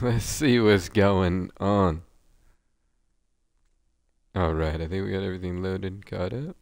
Let's see what's going on. All right, I think we got everything loaded, caught up.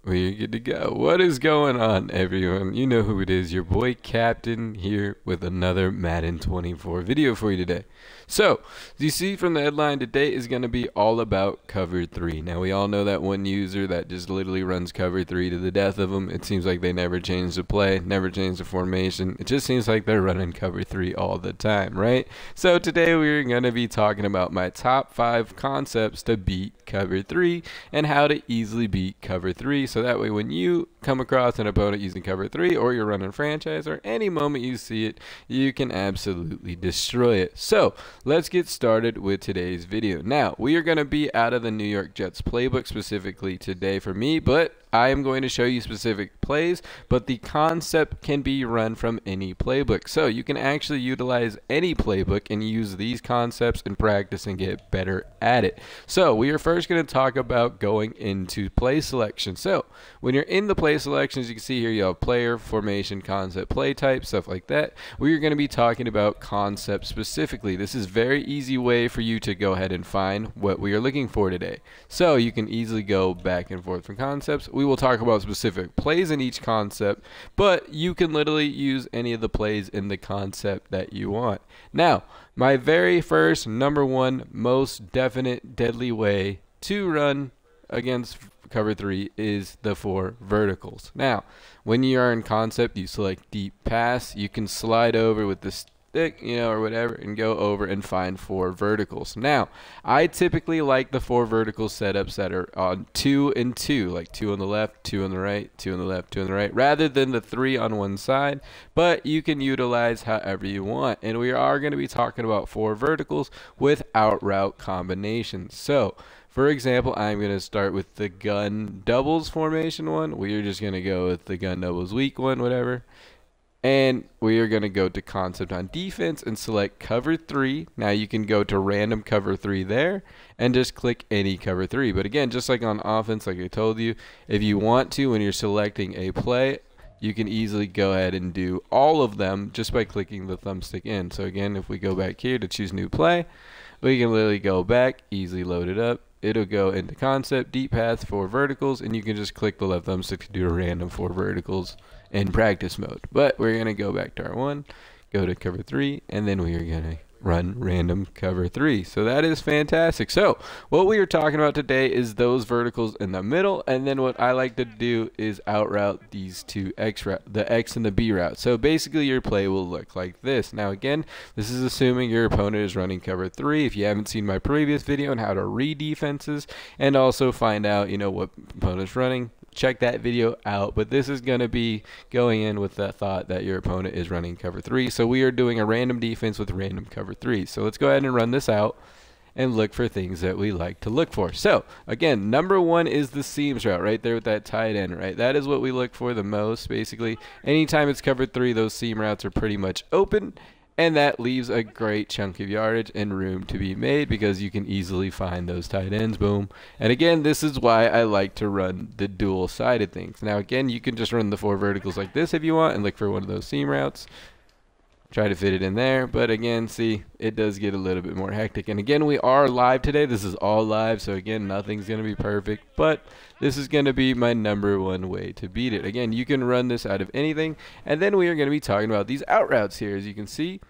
We're good to go. What is going on, everyone? You know who it is. Your boy Captain here with another Madden 24 video for you today. So, as you see from the headline, today is going to be all about cover 3. Now, we all know that one user that just literally runs cover 3 to the death of them. It seems like they never change the play, never change the formation. It just seems like they're running cover 3 all the time, right? So, today we're going to be talking about my top 5 concepts to beat cover 3 and how to easily beat cover 3. So that way when you come across an opponent using cover 3 or you're running franchise or any moment you see it, you can absolutely destroy it. So let's get started with today's video. Now, we are going to be out of the New York Jets playbook specifically today for me, but I am going to show you specific plays, but the concept can be run from any playbook. So you can actually utilize any playbook and use these concepts in practice and get better at it. So we are first going to talk about going into play selection. So when you're in the play selections, you can see here you have player, formation, concept, play type, stuff like that. We are going to be talking about concept specifically. This is a very easy way for you to go ahead and find what we are looking for today. So you can easily go back and forth from concepts. We will talk about specific plays in each concept, but you can literally use any of the plays in the concept that you want. Now, my very first number one most definite deadly way to run against cover 3 is the 4 verticals. Now, when you are in concept, you select deep pass. You can slide over with the stick, or whatever, and go over and find 4 verticals. Now, I typically like the 4 vertical setups that are on 2 and 2, like 2 on the left, 2 on the right, 2 on the left, 2 on the right, rather than the 3 on one side, but you can utilize however you want. And we are going to be talking about 4 verticals with out route combinations. So, for example, I'm going to start with the gun doubles formation one. We are just going to go with the gun doubles weak one, whatever. And we are going to go to concept on defense and select cover 3. Now you can go to random cover 3 there and just click any cover 3. But again, just like on offense, like I told you, if you want to, when you're selecting a play, you can easily go ahead and do all of them just by clicking the thumbstick in. So again, if we go back here to choose new play, we can literally go back, easily load it up. It'll go into concept, deep path, 4 verticals, and you can just click the left thumbstick to do a random 4 verticals in practice mode. But we're going to go back to our one, go to cover 3, and then we are going to run random cover 3. So that is fantastic. So what we are talking about today is those verticals in the middle, and then what I like to do is out route these two X route, the X and the B route. So basically your play will look like this. Now again, this is assuming your opponent is running cover 3. If you haven't seen my previous video on how to read defenses and also find out what opponent's running, check that video out. But this is going to be going in with the thought that your opponent is running cover 3. So we are doing a random defense with random cover 3. So let's go ahead and run this out and look for things that we like to look for. So again, number one is the seams route right there with that tight end, right? That is what we look for the most. Basically, anytime it's cover 3, those seam routes are pretty much open. And that leaves a great chunk of yardage and room to be made because you can easily find those tight ends. Boom. And again, this is why I like to run the dual-sided things. Now, again, you can just run the 4 verticals like this if you want and look for one of those seam routes. Try to fit it in there. But again, see, it does get a little bit more hectic. And again, we are live today. This is all live. So again, nothing's going to be perfect. But this is going to be my number one way to beat it. Again, you can run this out of anything. And then we are going to be talking about these out routes here. As you can see,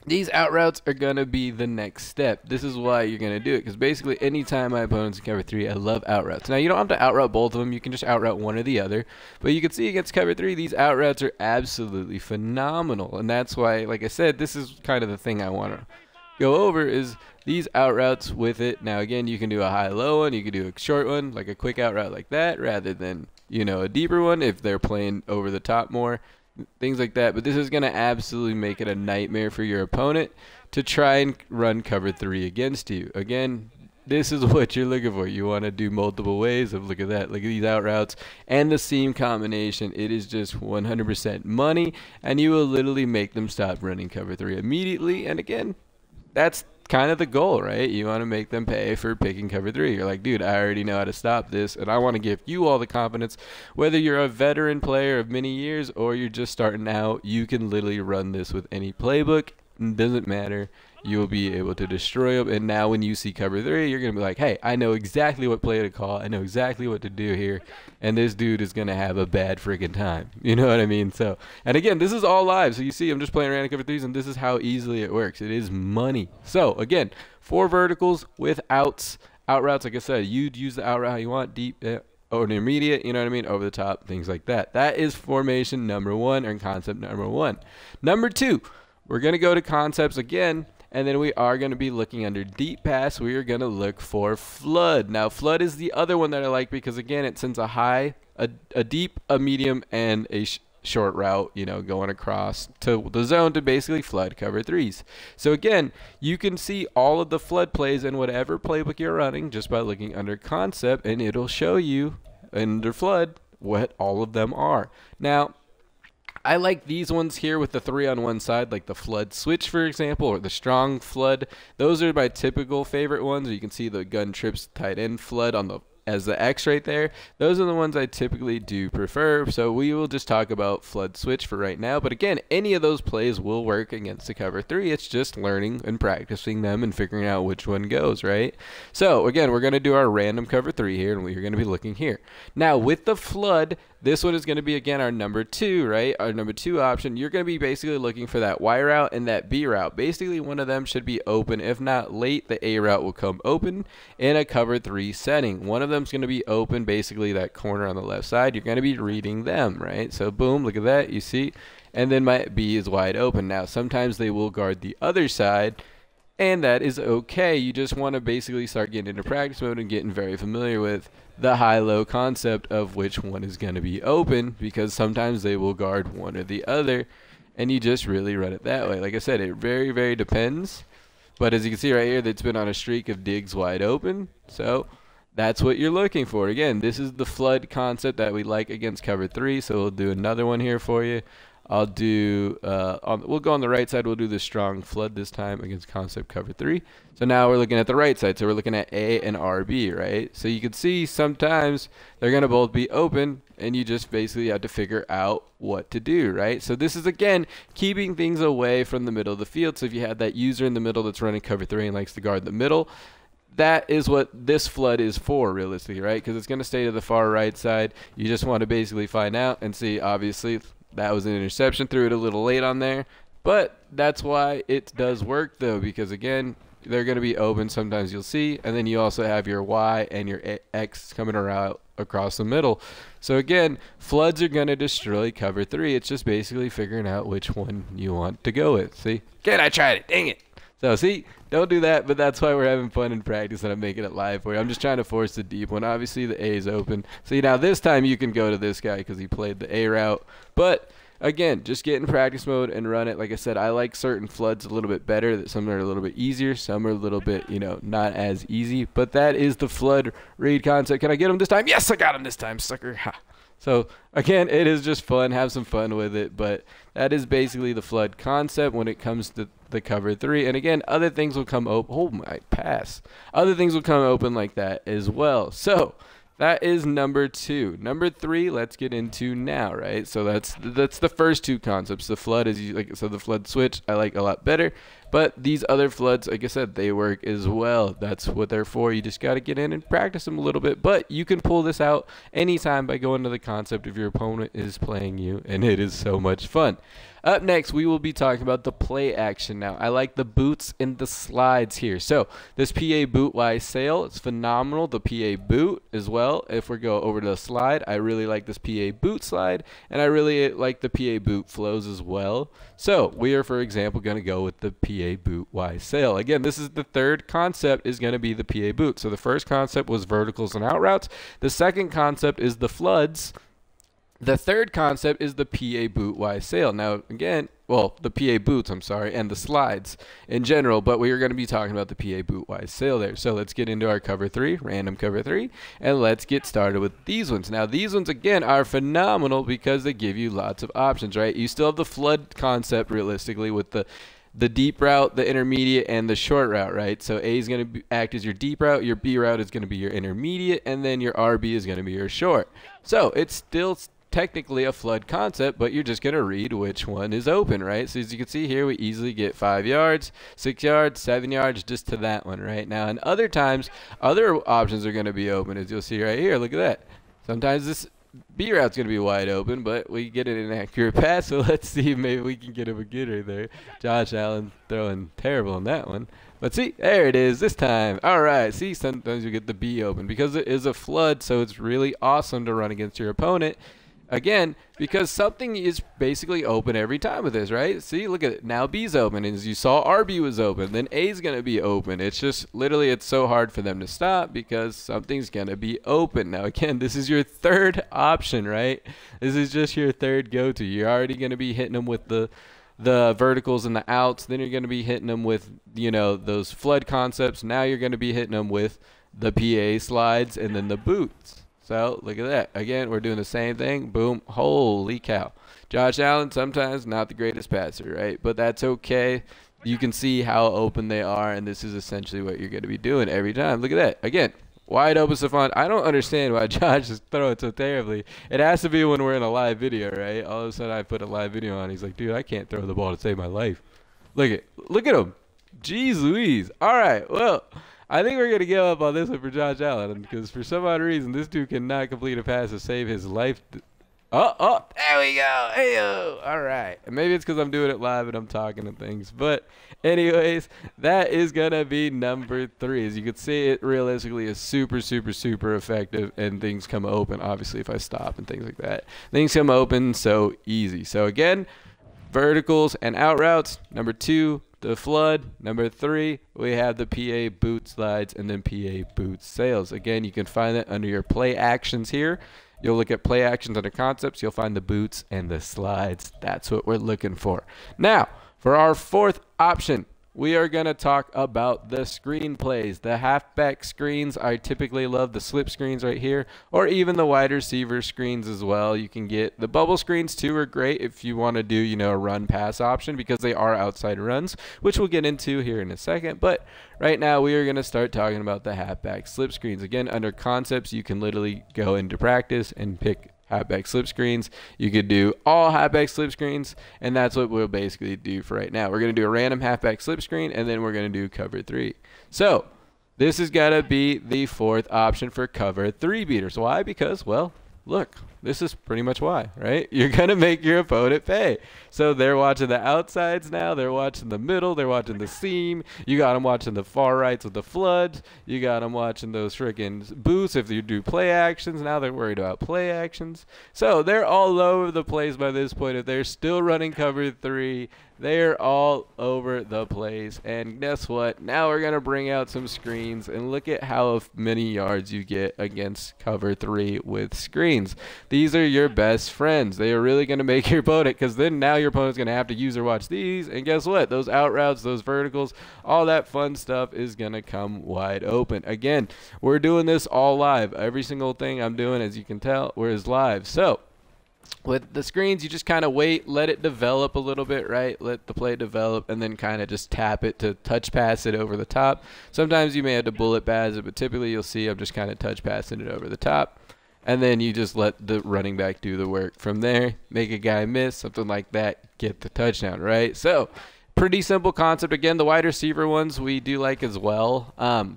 these out routes are going to be the next step. This is why you're going to do it, because basically anytime my opponent's in cover 3, I love out routes. Now, you don't have to out route both of them. You can just out route one or the other. But you can see against cover 3, these out routes are absolutely phenomenal. And that's why, like I said, this is kind of the thing I want to go over is these out routes with it. Now, again, you can do a high-low one. You can do a short one, like a quick out route like that, rather than, a deeper one if they're playing over the top more. Things like that. But this is going to absolutely make it a nightmare for your opponent to try and run cover 3 against you. Again, this is what you're looking for. You want to do multiple ways of, look at that, look at these out routes and the seam combination. It is just 100% money, and you will literally make them stop running cover 3 immediately. And again, that's kind of the goal, right? You want to make them pay for picking cover 3. You're like, dude, I already know how to stop this, and I want to give you all the confidence. Whether you're a veteran player of many years or you're just starting out, you can literally run this with any playbook It doesn't matter. You'll be able to destroy them. And now when you see cover 3, you're going to be like, hey, I know exactly what play to call. I know exactly what to do here. And this dude is going to have a bad freaking time. You know what I mean? So, and again, this is all live. So you see, I'm just playing random cover 3s, and this is how easily it works. It is money. So again, 4 verticals with outs. Out routes, like I said, you'd use the out route how you want, deep or intermediate, you know what I mean, over the top, things like that. That is formation number 1, or concept number 1. Number 2, we're going to go to concepts again. And then we are going to be looking under deep pass. We are going to look for flood. Now, flood is the other one that I like because, again, it sends a high, a deep, a medium, and a short route, you know, going across to the zone to basically flood cover 3s. So, again, you can see all of the flood plays in whatever playbook you're running just by looking under concept, and it'll show you under flood what all of them are. Now, I like these ones here with the 3 on one side, like the flood switch, for example, or the strong flood. Those are my typical favorite ones. You can see the gun trips tight end flood on the as the X right there. Those are the ones I typically do prefer. So we will just talk about flood switch for right now. But again, any of those plays will work against the cover 3. It's just learning and practicing them and figuring out which one goes, right? So again, we're going to do our random cover 3 here, and we're going to be looking here. Now with the flood, this one is going to be, again, our number 2, right? Our number 2 option. You're going to be basically looking for that Y route and that B route. Basically, one of them should be open. If not late, the A route will come open in a cover 3 setting. One of them is going to be open, basically that corner on the left side. You're going to be reading them, right? So, boom, look at that. You see? And then my B is wide open. Now, sometimes they will guard the other side, and that is okay. You just want to basically start getting into practice mode and getting very familiar with the high-low concept of which one is going to be open, because sometimes they will guard one or the other, and you just really run it that way. Like I said, it very, very depends. But as you can see right here, it's been on a streak of digs wide open. So that's what you're looking for. Again, this is the flood concept that we like against cover 3. So we'll do another one here for you. I'll do, we'll go on the right side. We'll do the strong flood this time against concept cover 3. So now we're looking at the right side. So we're looking at A and RB, right? So you can see sometimes they're going to both be open, and you just basically have to figure out what to do, right? So this is, again, keeping things away from the middle of the field. So if you have that user in the middle that's running cover 3 and likes to guard the middle, that is what this flood is for, realistically, right? Because it's going to stay to the far right side. You just want to basically find out and see, obviously, that was an interception. Threw it a little late on there. But that's why it does work, though, because, again, they're going to be open. Sometimes you'll see. And then you also have your Y and your X coming around across the middle. So, again, floods are going to destroy cover 3. It's just basically figuring out which one you want to go with. See? Again, I tried it. Dang it. So, see, don't do that, but that's why we're having fun in practice and I'm making it live for you. I'm just trying to force the deep one. Obviously, the A is open. See, now this time you can go to this guy because he played the A route. But, again, just get in practice mode and run it. Like I said, I like certain floods a little bit better. Some are a little bit easier. Some are a little bit, you know, not as easy. But that is the flood read concept. Can I get him this time? Yes, I got him this time, sucker. Ha. So, again, it is just fun. Have some fun with it. But that is basically the flood concept when it comes to the cover 3. And, again, other things will come open. Oh, my pass. Other things will come open like that as well. So, that is number 2. Number 3, let's get into now, right? So that's the first 2 concepts. The flood is so the flood switch I like a lot better. But these other floods, like I said, they work as well. That's what they're for. You just got to get in and practice them a little bit. But you can pull this out anytime by going to the concept if your opponent is playing you, and it is so much fun. Up next, we will be talking about the play action now. I like the boots and the slides here. So this PA boot Y sail, it's phenomenal. The PA boot as well. If we go over to the slide, I really like this PA boot slide, and I really like the PA boot flows as well. So we are, for example, going to go with the PA boot Y sail. Again, this is the third concept is going to be the PA boot. So the first concept was verticals and out routes. The second concept is the floods. The third concept is the PA boot Y sail. Now, again, well, the PA boots, I'm sorry, and the slides in general, but we are going to be talking about the PA boot Y sail there. So let's get into our cover 3, random cover 3, and let's get started with these ones. Now, these ones, again, are phenomenal because they give you lots of options, right? You still have the flood concept, realistically, with the deep route, the intermediate, and the short route, right? So A is going to act as your deep route, your B route is going to be your intermediate, and then your RB is going to be your short. So it's still technically a flood concept, but you're just going to read which one is open, right? So as you can see here, we easily get 5 yards, 6 yards, 7 yards just to that one right now. And other times, other options are going to be open, as you'll see right here. Look at that. Sometimes this B route's going to be wide open, but we get an inaccurate pass, so let's see if maybe we can get him again right there. Josh Allen throwing terrible on that one. But see, there it is this time. All right, see, sometimes you get the B open because it is a flood, so it's really awesome to run against your opponent. Again, because something is basically open every time with this, right? See, look at it. Now B's open, and as you saw, RB was open. Then A's going to be open. It's just literally it's so hard for them to stop because something's going to be open. Now, again, this is your third option, right? This is just your third go-to. You're already going to be hitting them with the verticals and the outs. Then you're going to be hitting them with, you know, those flood concepts. Now you're going to be hitting them with the PA slides and then the boots. So, look at that. Again, we're doing the same thing. Boom. Holy cow. Josh Allen, sometimes not the greatest passer, right? But that's okay. You can see how open they are, and this is essentially what you're going to be doing every time. Look at that. Again, wide open Stephon. I don't understand why Josh is throwing so terribly. It has to be when we're in a live video, right? All of a sudden, I put a live video on. He's like, dude, I can't throw the ball to save my life. Look at him. Jeez Louise. All right, well, I think we're going to give up on this one for Josh Allen because for some odd reason, this dude cannot complete a pass to save his life. Oh, there we go. Hey-o. All right. Maybe it's because I'm doing it live and I'm talking and things. But anyways, that is going to be number 3. As you can see, it realistically is super, super, super effective. And things come open, obviously, if I stop and things like that. Things come open so easy. So, again, verticals and out routes. Number 2. The flood. Number 3, we have the PA boot slides and then PA boot sails. Again, you can find that under your play actions here. You'll look at play actions under concepts. You'll find the boots and the slides. That's what we're looking for. Now, for our 4th option, we are going to talk about the screen plays. The halfback screens, I typically love the slip screens right here, or even the wide receiver screens as well. You can get the bubble screens too are great if you want to do, you know, a run pass option because they are outside runs, which we'll get into here in a second. But right now we are going to start talking about the halfback slip screens. Again, under concepts, you can literally go into practice and pick halfback slip screens. You could do all halfback slip screens, and that's what we'll basically do for right now. We're going to do a random halfback slip screen, and then we're going to do cover 3. So this is going to be the 4th option for cover 3 beaters. Why? Because, well, look, this is pretty much why, right? You're going to make your opponent pay. So they're watching the outsides now. They're watching the middle. They're watching the seam. You got them watching the far rights with the floods. You got them watching those freaking boosts if you do play actions. Now they're worried about play actions. So they're all over the place by this point. If they're still running cover 3, they're all over the place. And guess what? Now we're going to bring out some screens and look at how many yards you get against cover 3 with screens. These are your best friends. They are really going to make your opponent, because then now your opponent's going to have to use or watch these. And guess what? Those out routes, those verticals, all that fun stuff is going to come wide open. Again, we're doing this all live. Every single thing I'm doing, as you can tell, is live. So with the screens, you just kind of wait, let it develop a little bit, right? Let the play develop, and then kind of just tap it to touch pass it over the top. Sometimes you may have to bullet pass it, but typically you'll see I'm just kind of touch passing it over the top. And then you just let the running back do the work. From there, make a guy miss, something like that, get the touchdown, right? So pretty simple concept. Again, the wide receiver ones we do like as well,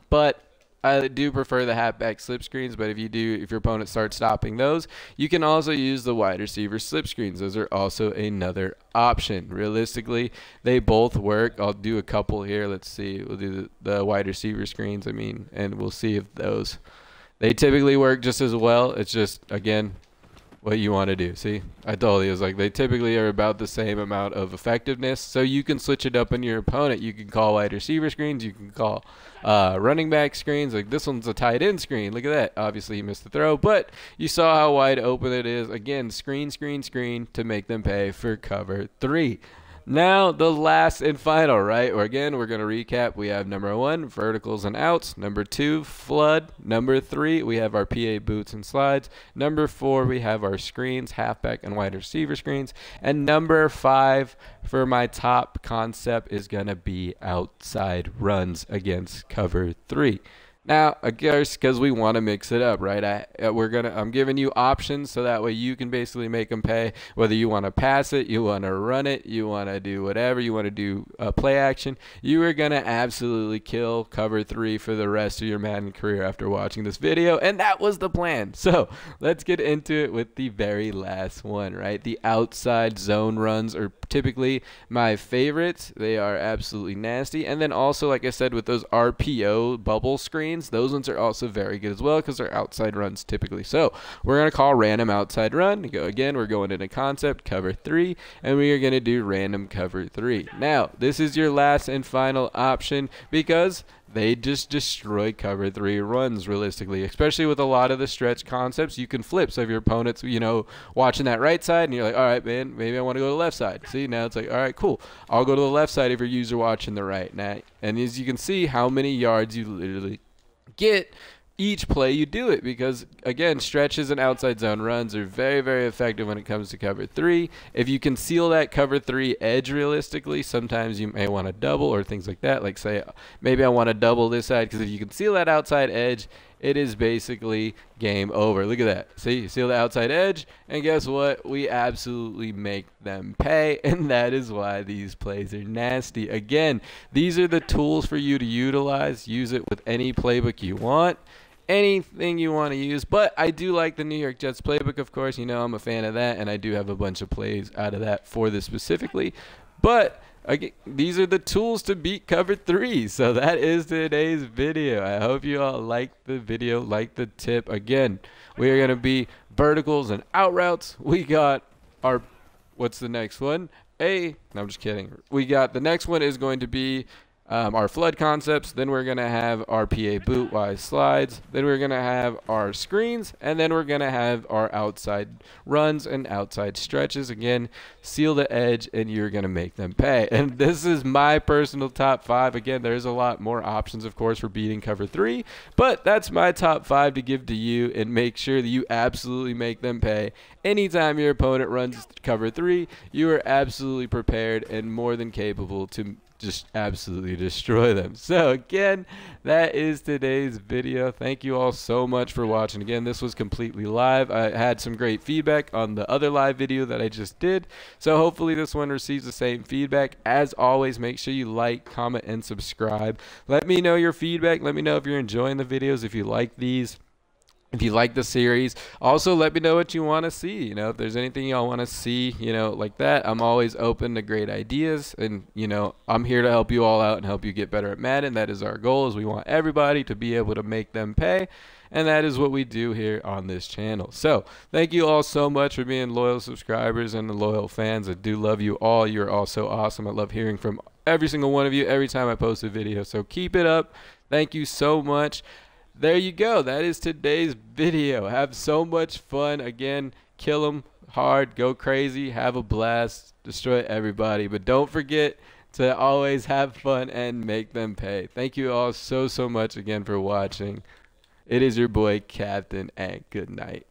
but I do prefer the halfback slip screens. But if your opponent starts stopping those, you can also use the wide receiver slip screens. Those are also another option. Realistically, they both work. I'll do a couple here. Let's see. We'll do the wide receiver screens, and we'll see if those, they typically work just as well. It's just, again, what you want to do. See, I told you, it was like they typically are about the same amount of effectiveness. So you can switch it up on your opponent. You can call wide receiver screens. You can call running back screens. Like this one's a tight end screen. Look at that. Obviously, he missed the throw, but you saw how wide open it is. Again, screen, screen, screen to make them pay for cover 3. Now, the last and final, right? Or again, we're going to recap. We have number 1, verticals and outs. Number 2, flood. Number 3, we have our PA boots and slides. Number 4, we have our screens, halfback and wide receiver screens. And number 5 for my top concept is going to be outside runs against cover 3. Now, of course, because we want to mix it up, right? I'm giving you options so that way you can basically make them pay. Whether you want to pass it, you want to run it, you want to do whatever, you want to do play action, you are gonna absolutely kill cover three for the rest of your Madden career after watching this video, and that was the plan. So let's get into it with the very last one, right? The outside zone runs are typically my favorites. They are absolutely nasty, and then also, like I said, with those RPO bubble screens, those ones are also very good as well because they're outside runs typically. So we're going to call random outside run. We're going into concept cover three, and we are going to do random cover three. Now, this is your last and final option because they just destroy cover three runs realistically, especially with a lot of the stretch concepts. You can flip. So if your opponent's, watching that right side and you're like, all right, man, maybe I want to go to the left side. See, now it's like, all right, cool. I'll go to the left side if your user watching the right. Now, and as you can see how many yards you literally get each play you do it, because again, stretches and outside zone runs are very, very effective when it comes to cover three. If you can seal that cover three edge realistically, sometimes you may want to double or things like that. Like say, maybe I want to double this side, because if you can seal that outside edge, it is basically game over. Look at that. See, you seal the outside edge, and guess what? We absolutely make them pay, and that is why these plays are nasty. Again, these are the tools for you to utilize. Use it with any playbook you want. Anything you want to use, but I do like the New York Jets playbook, of course. I'm a fan of that, and I do have a bunch of plays out of that for this specifically. But again, these are the tools to beat cover three. So that is today's video. I hope you all liked the video, liked the tip. Again, we are going to be verticals and out routes. We got our, what's the next one? No, I'm just kidding. We got the next one is going to be our flood concepts. Then we're going to have our PA boot wise slides. Then we're going to have our screens, and then we're going to have our outside runs and outside stretches. Again, seal the edge, and you're going to make them pay. And this is my personal top 5. Again, there's a lot more options, of course, for beating cover 3, but that's my top 5 to give to you, and make sure that you absolutely make them pay. Anytime your opponent runs cover 3, you are absolutely prepared and more than capable to just absolutely destroy them. So again, that is today's video. Thank you all so much for watching. Again, this was completely live. I had some great feedback on the other live video that I just did, so hopefully this one receives the same feedback. As always, make sure you like, comment, and subscribe. Let me know your feedback. Let me know if you're enjoying the videos, if you like these, if you like the series. Also, let me know what you want to see. If there's anything y'all want to see, like that. I'm always open to great ideas, and I'm here to help you all out and help you get better at Madden. That is our goal, is we want everybody to be able to make them pay, and that is what we do here on this channel. So thank you all so much for being loyal subscribers and the loyal fans. I do love you all. You're all so awesome. I love hearing from every single one of you every time I post a video, so keep it up. Thank you so much. There you go. That is today's video. Have so much fun. Again, kill them hard, go crazy, have a blast, destroy everybody. But don't forget to always have fun and make them pay. Thank you all so much again for watching. It is your boy, Captain, and good night.